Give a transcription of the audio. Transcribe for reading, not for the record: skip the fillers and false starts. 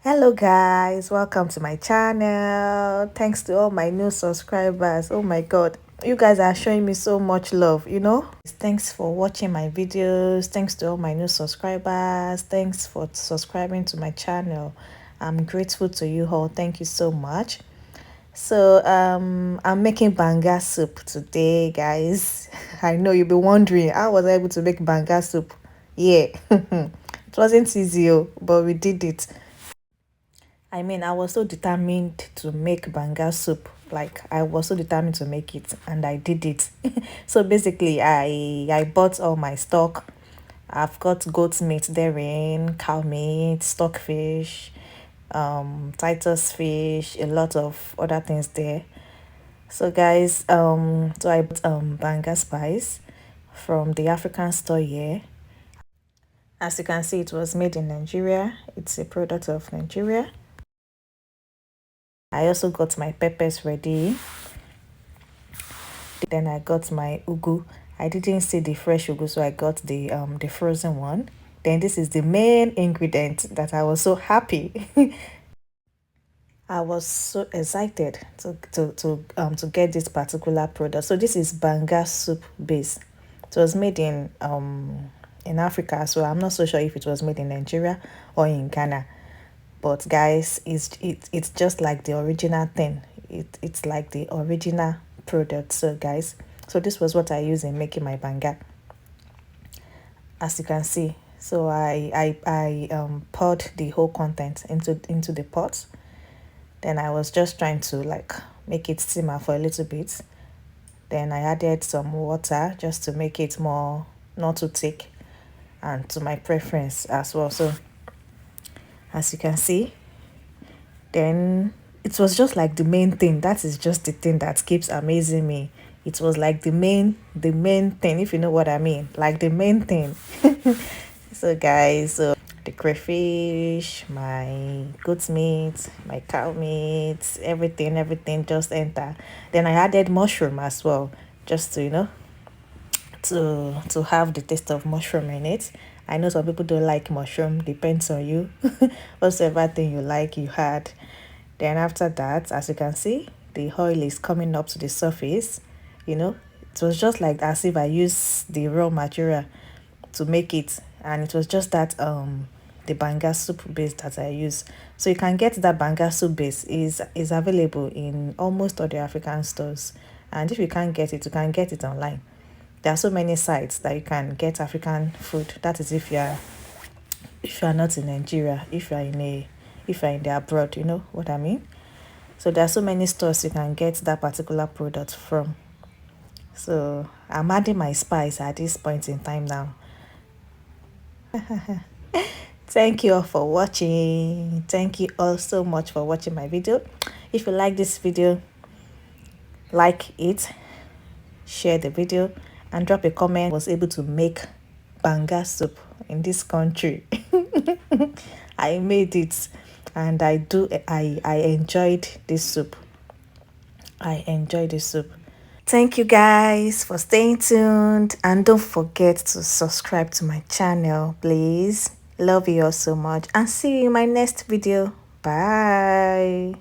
Hello guys, welcome to my channel. Thanks to all my new subscribers. Oh my god, you guys are showing me so much love. Thanks for watching my videos. Thanks to all my new subscribers. Thanks for subscribing to my channel. I'm grateful to you all. Thank you so much. So I'm making banga soup today, guys. I know you'll be wondering how was I able to make banga soup. Yeah. It wasn't easy, but we did it. I mean, I was so determined to make banga soup. Like I was so determined to make it, and I did it. So basically, I bought all my stock. I've got goat meat therein, cow meat, stockfish, Titus fish, a lot of other things there. So guys, so I bought banga spice from the African store here. As you can see, it was made in Nigeria. It's a product of Nigeria. I also got my peppers ready. Then I got my ugu. I didn't see the fresh ugu, so I got the frozen one. Then this is the main ingredient that I was so happy. I was so excited to get this particular product. So this is banga soup base. It was made in Africa, so I'm not so sure if it was made in Nigeria or in Ghana. But guys, it's just like the original thing. It's like the original product. So guys, so this was what I used in making my banga, as you can see. So I poured the whole content into the pot. Then I was just trying to like make it simmer for a little bit. Then I added some water just to make it more not too thick and to my preference as well. So as you can see, then it was just like the main thing. That is just the thing that keeps amazing me. It was like the main thing, if you know what I mean, like the main thing. So guys, so the crayfish, my goat meat, my cow meat, everything just enter. Then I added mushroom as well, just to to have the taste of mushroom in it. I know some people don't like mushroom, depends on you. Whatever thing you like, you had. Then after that, as you can see, the oil is coming up to the surface. You know, it was just like as if I used the raw material to make it, and it was just that the banga soup base that I use. So you can get that banga soup base is available in almost all the African stores, and if you can't get it, you can get it online. There are so many sites that you can get African food. That is if you are not in Nigeria, if you are in the abroad, you know what I mean. So there are so many stores you can get that particular product from. So I'm adding my spice at this point in time now. Thank you all for watching. Thank you all so much for watching my video. If you like this video, like it, share the video, and drop a comment. Was able to make banga soup in this country. I made it, and I enjoyed this soup. I enjoyed this soup. Thank you guys for staying tuned, and don't forget to subscribe to my channel, please. Love you all so much, and see you in my next video. Bye.